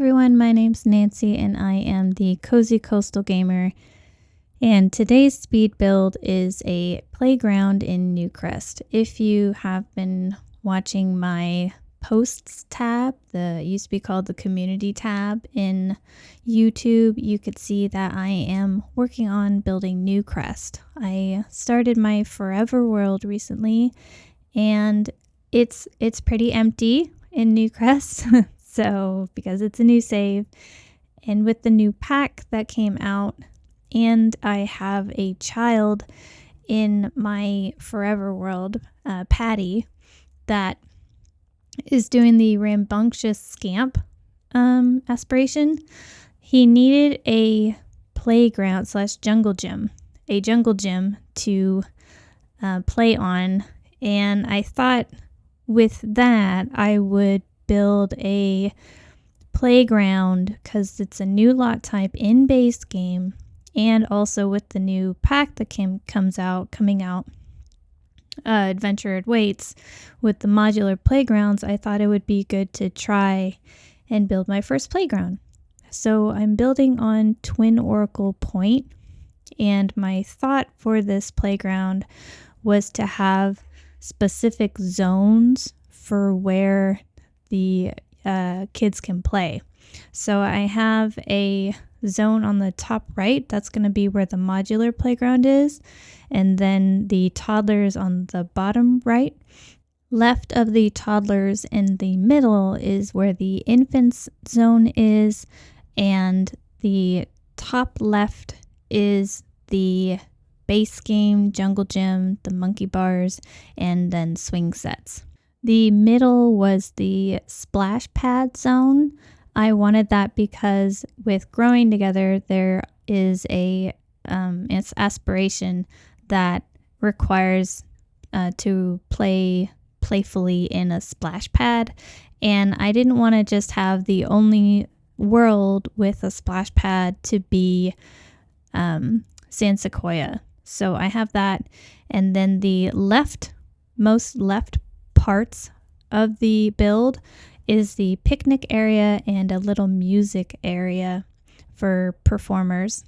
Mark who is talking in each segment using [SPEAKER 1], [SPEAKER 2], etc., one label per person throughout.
[SPEAKER 1] everyone, my name's Nancy and I am the Cozy Coastal Gamer, and today's speed build is a playground in Newcrest. If you have been watching my posts tab, it used to be called the community tab in YouTube, you could see that I am working on building Newcrest. I started my forever world recently and it's pretty empty in Newcrest. So, because it's a new save, and with the new pack that came out, and I have a child in my forever world, Patty, that is doing the rambunctious scamp aspiration. He needed a playground / jungle gym, to play on, and I thought with that I would build a playground because it's a new lot type in base game, and also with the new pack that coming out, Adventure Awaits, with the modular playgrounds. I thought it would be good to try and build my first playground. So I'm building on Twin Oracle Point, and my thought for this playground was to have specific zones for where the kids can play. So I have a zone on the top right, that's going to be where the modular playground is, and then the toddlers on the bottom right. Left of the toddlers in the middle is where the infants zone is, and the top left is the base game, jungle gym, the monkey bars, and then swing sets. The middle was the splash pad zone. I wanted that because with growing together, there is it's aspiration that requires to play playfully in a splash pad. And I didn't want to just have the only world with a splash pad to be San Sequoia. So I have that. And then the most left parts of the build is the picnic area and a little music area for performers.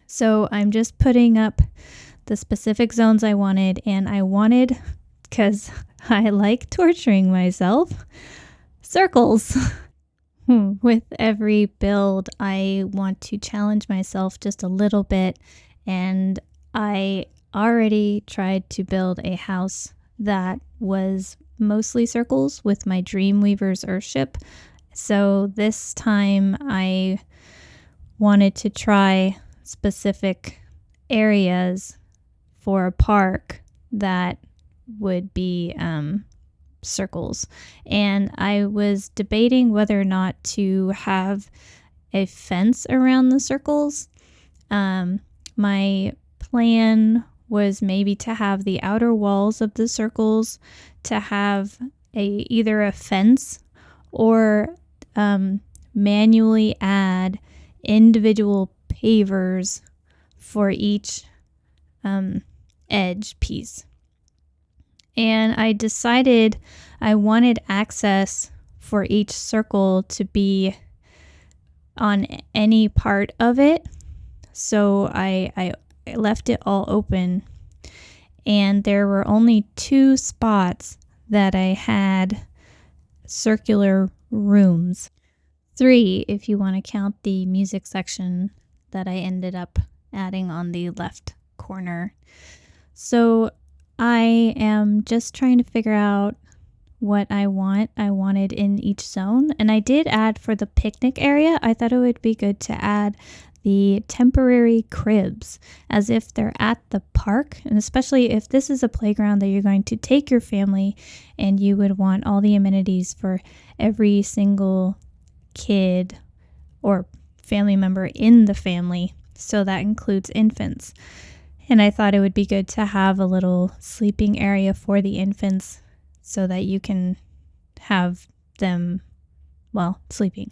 [SPEAKER 1] So I'm just putting up the specific zones I wanted, and I wanted, because I like torturing myself, circles. With every build, I want to challenge myself just a little bit, and I already tried to build a house that was mostly circles with my Dreamweaver's Earthship. So this time I wanted to try specific areas for a park that would be circles. And I was debating whether or not to have a fence around the circles. My plan was maybe to have the outer walls of the circles to have either a fence or manually add individual pavers for each edge piece. And I decided I wanted access for each circle to be on any part of it. So I left it all open, and there were only 2 spots that I had circular rooms. 3 if you want to count the music section that I ended up adding on the left corner. So I am just trying to figure out what I wanted in each zone. And I did add for the picnic area, I thought it would be good to add the temporary cribs as if they're at the park, and especially if this is a playground that you're going to take your family and you would want all the amenities for every single kid or family member in the family. So that includes infants. And I thought it would be good to have a little sleeping area for the infants so that you can have them, sleeping.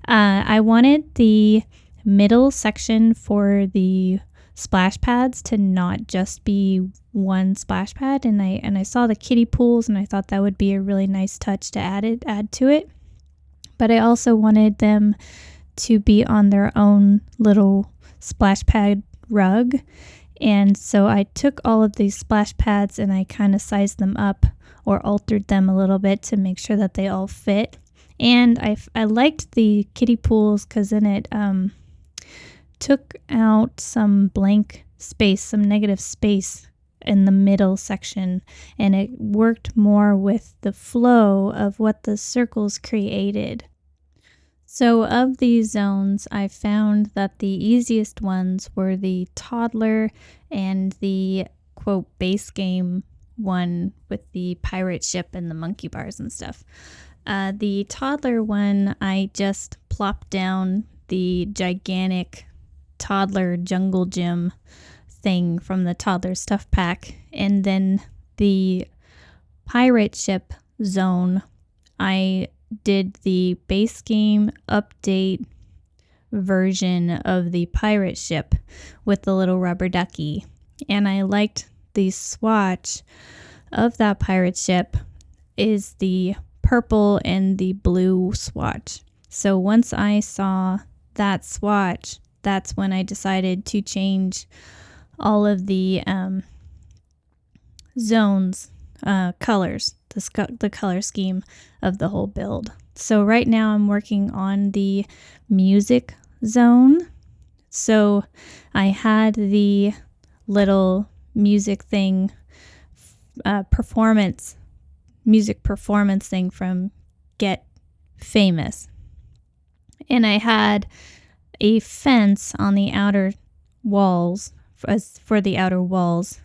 [SPEAKER 1] I wanted the middle section for the splash pads to not just be one splash pad, and I saw the kiddie pools, and I thought that would be a really nice touch to add to it. but I also wanted them to be on their own little splash pad rug. And so I took all of these splash pads and I kind of sized them up or altered them a little bit to make sure that they all fit. And I liked the kiddie pools because then it took out some blank space, some negative space in the middle section, and it worked more with the flow of what the circles created. So of these zones, I found that the easiest ones were the toddler and the quote base game one with the pirate ship and the monkey bars and stuff. The toddler one, I just plopped down the gigantic toddler jungle gym thing from the toddler stuff pack, and then the pirate ship zone, I did the base game update version of the pirate ship with the little rubber ducky, and I liked the swatch of that pirate ship is the purple and the blue swatch. So once I saw that swatch, that's when I decided to change all of the zones, colors, the color scheme of the whole build. So right now I'm working on the music zone. So I had the little music thing, music performance thing from Get Famous. And I had a fence on the outer walls for the outer walls.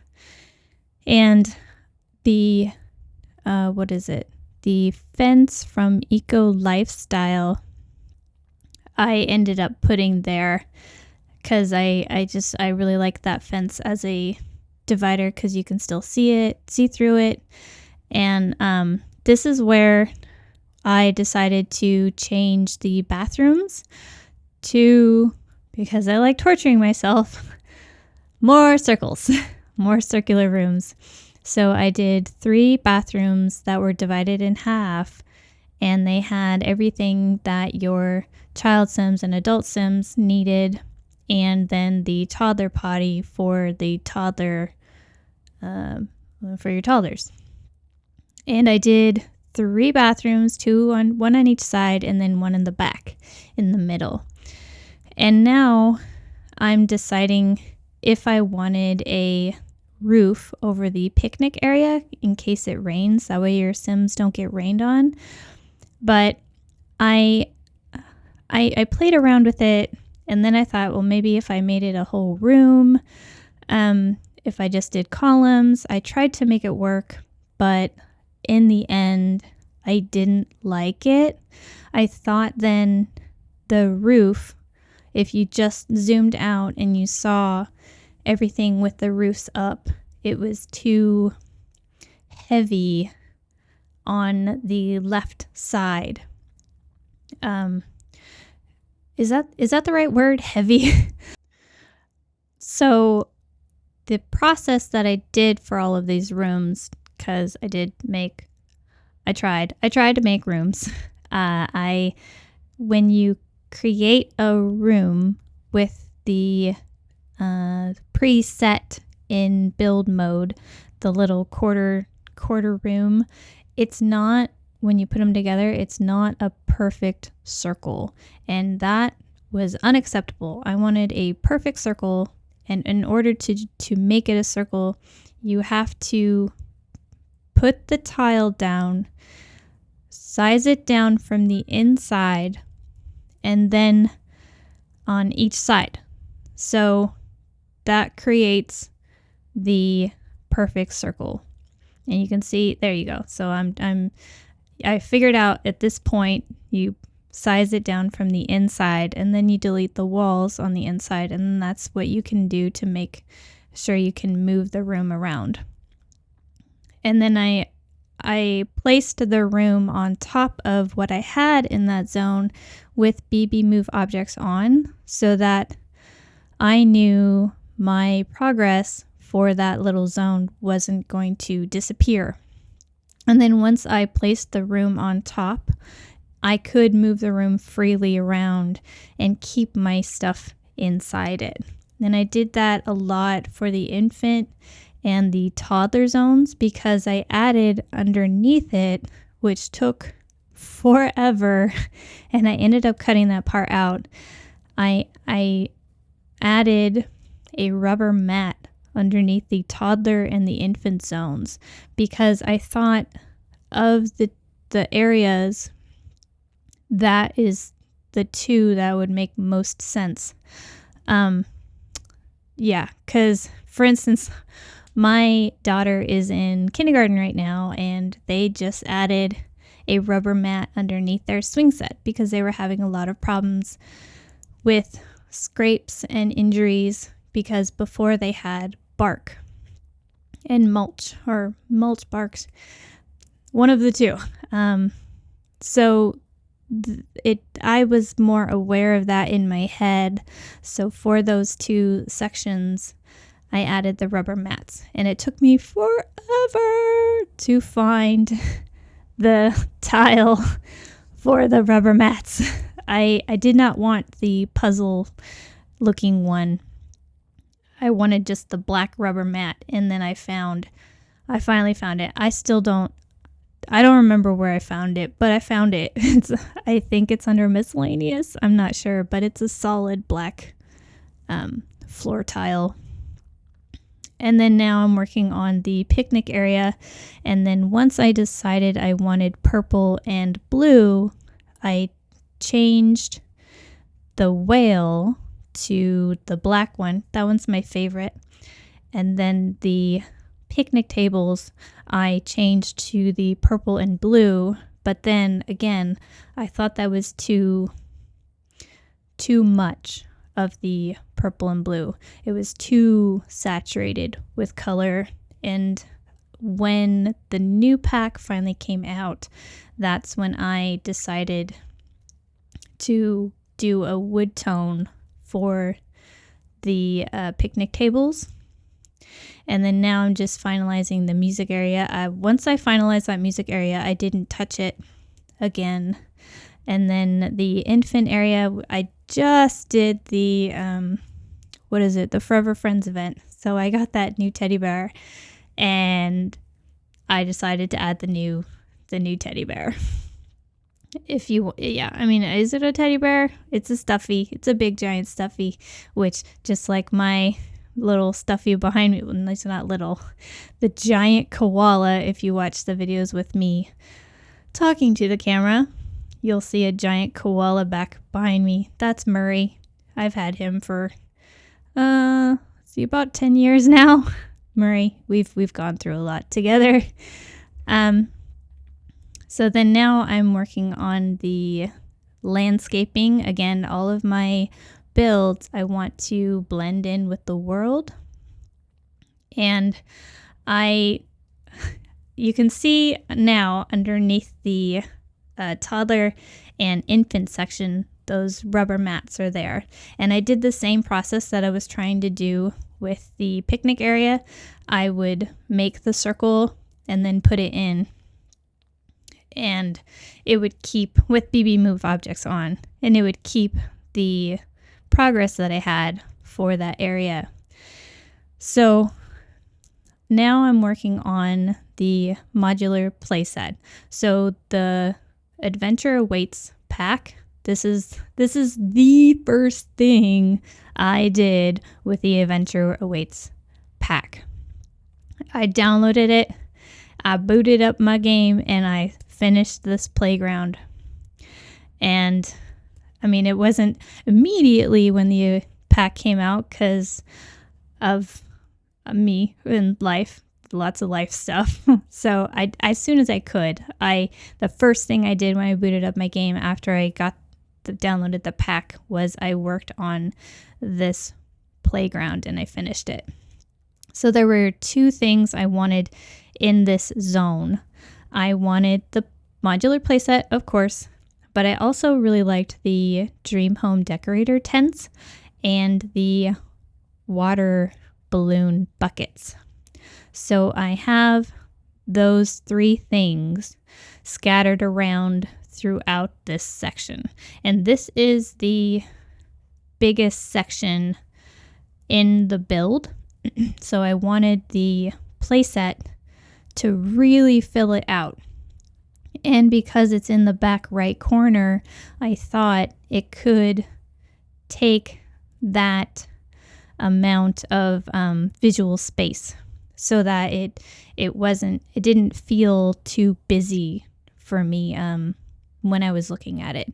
[SPEAKER 1] And the, the fence from Eco Lifestyle, I ended up putting there because I really like that fence as a divider because you can still see through it. And this is where I decided to change the bathrooms to, because I like torturing myself, more circles, more circular rooms. So I did 3 bathrooms that were divided in half, and they had everything that your child Sims and adult Sims needed, and then the toddler potty for the toddler, for your toddlers. And I did 3 bathrooms, one on each side, and then one in the back, in the middle. And now I'm deciding if I wanted a roof over the picnic area in case it rains. That way your Sims don't get rained on. But I played around with it, and then I thought, well, maybe if I made it a whole room, if I just did columns. I tried to make it work, but in the end, I didn't like it. I thought then the roof, if you just zoomed out and you saw everything with the roofs up, it was too heavy on the left side. Is that the right word? Heavy? So the process that I did for all of these rooms, because I tried to make rooms. When you create a room with the preset in build mode, the little quarter room, it's not, when you put them together, it's not a perfect circle, and that was unacceptable. I wanted a perfect circle, and in order to make it a circle, you have to put the tile down, size it down from the inside, and then on each side. So that creates the perfect circle. And you can see, there you go. So I figured out at this point, you size it down from the inside, and then you delete the walls on the inside, and then that's what you can do to make sure you can move the room around. And then I placed the room on top of what I had in that zone with BB Move objects on, so that I knew my progress for that little zone wasn't going to disappear. And then once I placed the room on top, I could move the room freely around and keep my stuff inside it. And I did that a lot for the infant and the toddler zones because I added underneath it, which took forever, and I ended up cutting that part out. I added a rubber mat underneath the toddler and the infant zones because I thought of the areas that is the two that would make most sense. Because for instance, my daughter is in kindergarten right now, and they just added a rubber mat underneath their swing set because they were having a lot of problems with scrapes and injuries because before they had bark and mulch barks, one of the two. I was more aware of that in my head. So for those two sections, I added the rubber mats, and it took me forever to find the tile for the rubber mats. I did not want the puzzle looking one. I wanted just the black rubber mat, and then I finally found it. I don't remember where I found it, but I found it. I think it's under miscellaneous. I'm not sure, but it's a solid black floor tile. And then now I'm working on the picnic area. And then once I decided I wanted purple and blue, I changed the whale to the black one. That one's my favorite. And then the picnic tables I changed to the purple and blue. But then again, I thought that was too much of the purple and blue. It was too saturated with color. And when the new pack finally came out, that's when I decided to do a wood tone for the picnic tables. And then now I'm just finalizing the music area. Once I finalized that music area, I didn't touch it again. And then the infant area, I just did the, the Forever Friends event. So I got that new teddy bear, and I decided to add the new teddy bear. Is it a teddy bear? It's a stuffy. It's a big giant stuffy, which just like my little stuffy behind me, well, it's not little, the giant koala, if you watch the videos with me talking to the camera, you'll see a giant koala back behind me. That's Murray. I've had him for about 10 years now. Murray, we've gone through a lot together. So then now I'm working on the landscaping. Again, all of my builds I want to blend in with the world. And you can see now underneath the toddler and infant section, those rubber mats are there. And I did the same process that I was trying to do with the picnic area. I would make the circle and then put it in. And it would keep with BB Move objects on, and it would keep the progress that I had for that area. So now I'm working on the modular playset. So the Adventure Awaits pack, this is the first thing I did with the Adventure Awaits pack. I downloaded it, I booted up my game, and I finished this playground. And I mean, it wasn't immediately when the pack came out because of me in life, lots of life stuff. So as soon as I could, the first thing I did when I booted up my game after I downloaded the pack was I worked on this playground and I finished it. So there were two things I wanted in this zone. I wanted the modular playset, of course, but I also really liked the Dream Home Decorator tents and the water balloon buckets. So I have those three things scattered around throughout this section. And this is the biggest section in the build. So I wanted the playset to really fill it out. And because it's in the back right corner, I thought it could take that amount of visual space so that it didn't feel too busy for me when I was looking at it.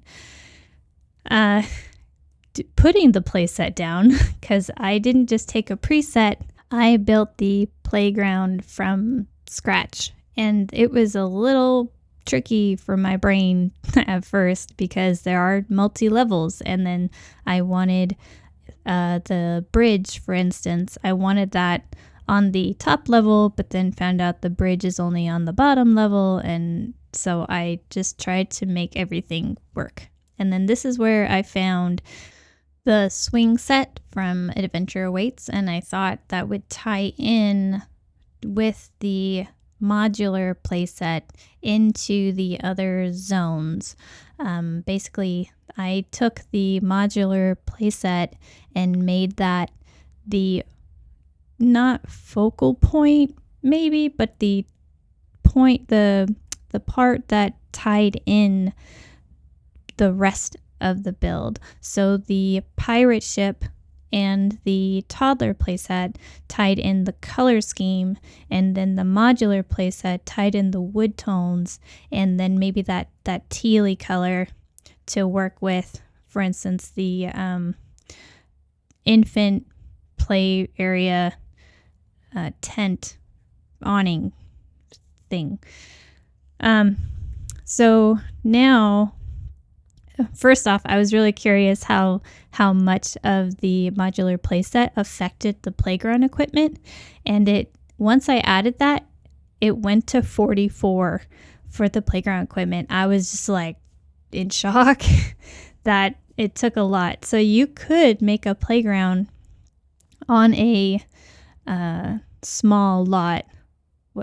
[SPEAKER 1] Putting the playset down, because I didn't just take a preset, I built the playground from scratch, and it was a little tricky for my brain at first because there are multi-levels, and then I wanted the bridge, for instance, I wanted that on the top level, but then found out the bridge is only on the bottom level, and so I just tried to make everything work. And then this is where I found the swing set from Adventure Awaits, and I thought that would tie in with the modular playset into the other zones. Basically, I took the modular playset and made that the not focal point maybe, but the point, the part that tied in the rest of the build. So the pirate ship and the toddler playset tied in the color scheme, and then the modular playset tied in the wood tones, and then maybe that tealy color to work with, for instance, the infant play area tent awning thing. So now, first off, I was really curious how much of the modular playset affected the playground equipment, and once I added that, it went to 44 for the playground equipment. I was just like in shock that it took a lot. So you could make a playground on a small lot.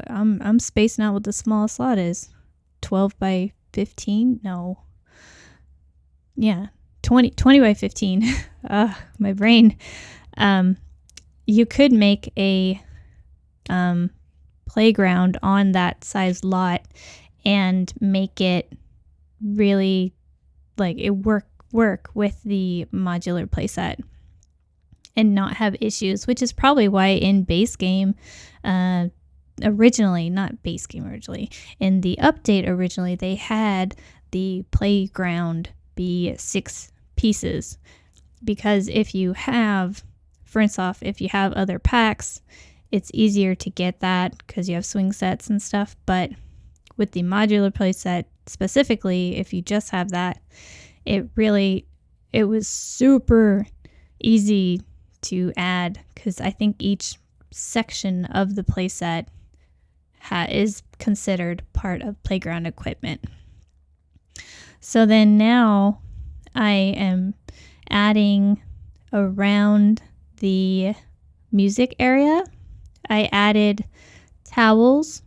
[SPEAKER 1] I'm spacing out what the smallest lot is. 12 by 15? No. Yeah, 20 by 15. My brain. You could make a playground on that size lot and make it really like it work with the modular playset and not have issues, which is probably why in base game originally, not base game originally, in the update originally, they had the playground be 6 pieces, because if you have, first off, if you have other packs, it's easier to get that because you have swing sets and stuff. But with the modular playset specifically, if you just have that, it was super easy to add, because I think each section of the playset is considered part of playground equipment. So then now I am adding around the music area. I added towels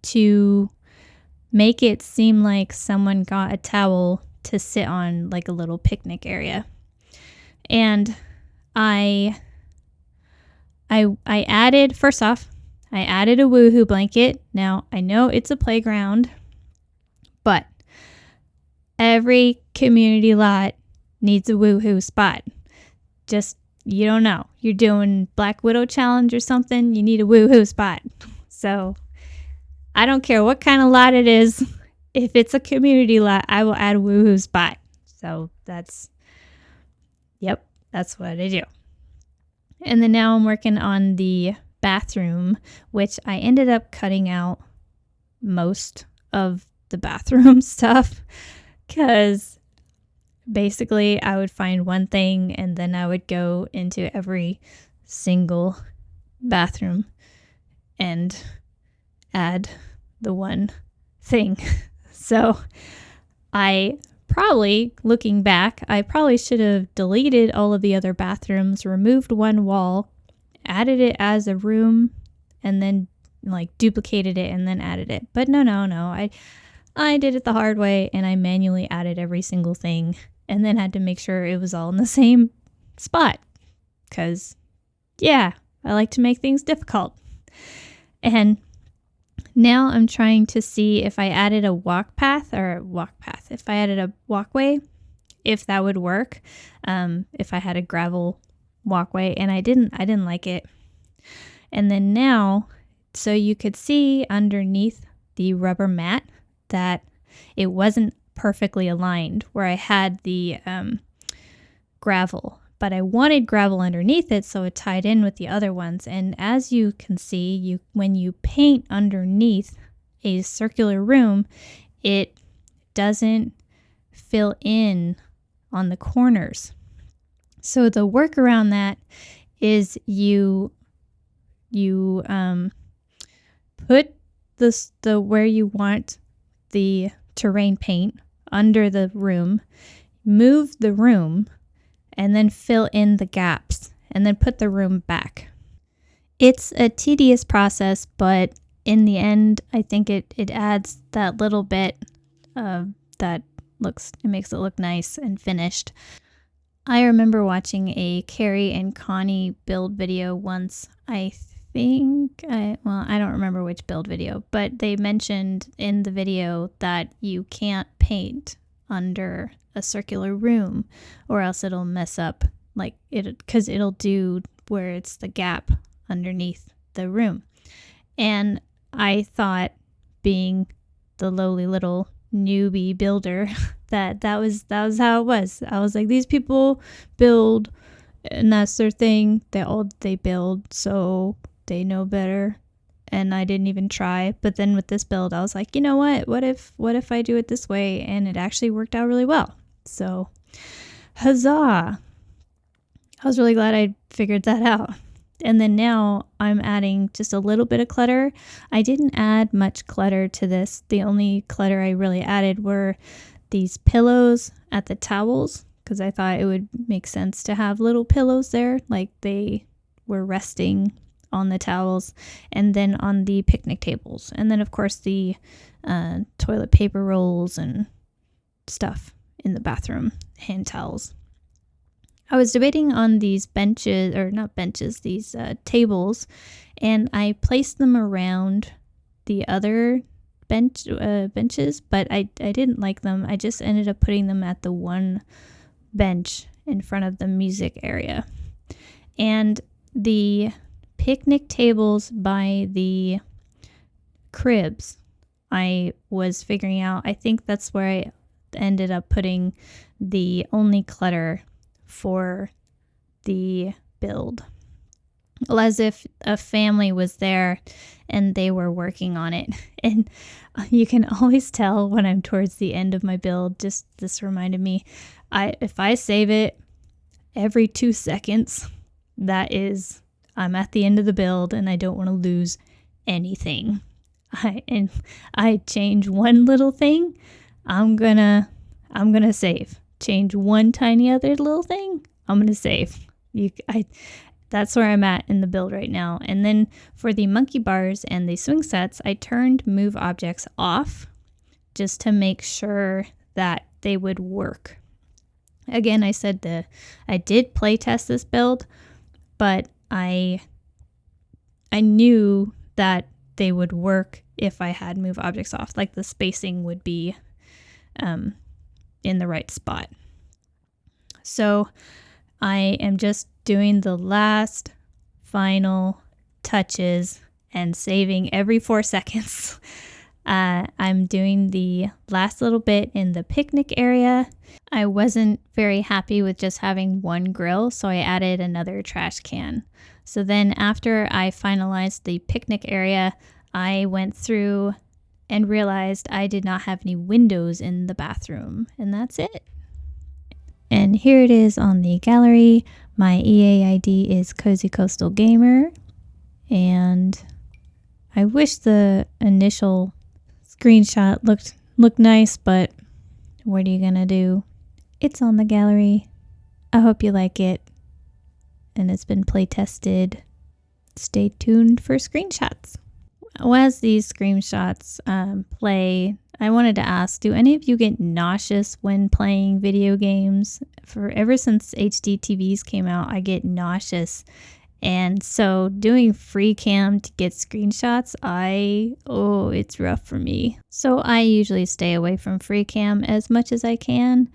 [SPEAKER 1] to make it seem like someone got a towel to sit on, like a little picnic area. And I added, first off, I added a woohoo blanket. Now, I know it's a playground, but every community lot needs a woohoo spot. Just, you don't know. You're doing Black Widow challenge or something, you need a woohoo spot. So I don't care what kind of lot it is. If it's a community lot, I will add a woohoo spot. So that's what I do. And then now I'm working on the bathroom, which I ended up cutting out most of the bathroom stuff, because basically I would find one thing and then I would go into every single bathroom and add the one thing. So looking back, I probably should have deleted all of the other bathrooms, removed one wall, added it as a room, and then like duplicated it and then added it. But no. I did it the hard way and I manually added every single thing and then had to make sure it was all in the same spot. Because, yeah, I like to make things difficult. And now I'm trying to see if I added a if I added a walkway, if that would work. If I had a gravel walkway, and I didn't like it. And then now, so you could see underneath the rubber mat that it wasn't perfectly aligned where I had the gravel, but I wanted gravel underneath it so it tied in with the other ones. And as you can see, when you paint underneath a circular room, it doesn't fill in on the corners. So the work around that is you put the where you want the terrain paint under the room, move the room, and then fill in the gaps, and then put the room back. It's a tedious process, but in the end, I think it adds that little bit that makes it look nice and finished. I remember watching a Carrie and Connie build video once. I don't remember which build video, but they mentioned in the video that you can't paint under a circular room or else it'll mess up because it'll do where it's the gap underneath the room. And I thought, being the lowly little newbie builder, that was how it was. I was like, these people build and that's their thing. They build, so they know better. And I didn't even try. But then with this build, I was like, you know what? What if I do it this way? And it actually worked out really well. So, huzzah! I was really glad I figured that out. And then now I'm adding just a little bit of clutter. I didn't add much clutter to this. The only clutter I really added were these pillows at the towels, because I thought it would make sense to have little pillows there, like they were resting on the towels, and then on the picnic tables. And then, of course, the toilet paper rolls and stuff in the bathroom, hand towels. I was debating on these these tables, and I placed them around the other benches, but I didn't like them. I just ended up putting them at the one bench in front of the music area. And the picnic tables by the cribs, I was figuring out, I think that's where I ended up putting the only clutter for the build, as if a family was there and they were working on it. And you can always tell when I'm towards the end of my build. Just this reminded me, if I save it every 2 seconds, I'm at the end of the build and I don't want to lose anything. I change one little thing, I'm gonna save. Change one tiny other little thing, I'm gonna save. That's where I'm at in the build right now. And then for the monkey bars and the swing sets, I turned move objects off just to make sure that they would work. Again, I said I did play test this build, but I knew that they would work if I had move objects off, like the spacing would be in the right spot. So I am just doing the last final touches and saving every 4 seconds. I'm doing the last little bit in the picnic area. I wasn't very happy with just having one grill, so I added another trash can. So then after I finalized the picnic area, I went through and realized I did not have any windows in the bathroom, and that's it. And here it is on the gallery. My EA ID is cozycoastalgamer, and I wish the initial screenshot looked nice, but what are you gonna do? It's on the gallery. I hope you like it, and it's been play tested. Stay tuned for screenshots. as these screenshots play, I wanted to ask, do any of you get nauseous when playing video games? Ever since HD TVs came out, I get nauseous. And so doing free cam to get screenshots, it's rough for me. So I usually stay away from free cam as much as I can.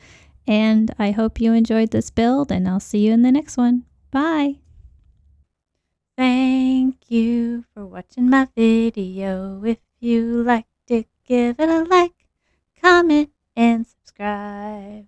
[SPEAKER 1] And I hope you enjoyed this build, and I'll see you in the next one. Bye! Thank you for watching my video. If you liked it, give it a like, comment, and subscribe.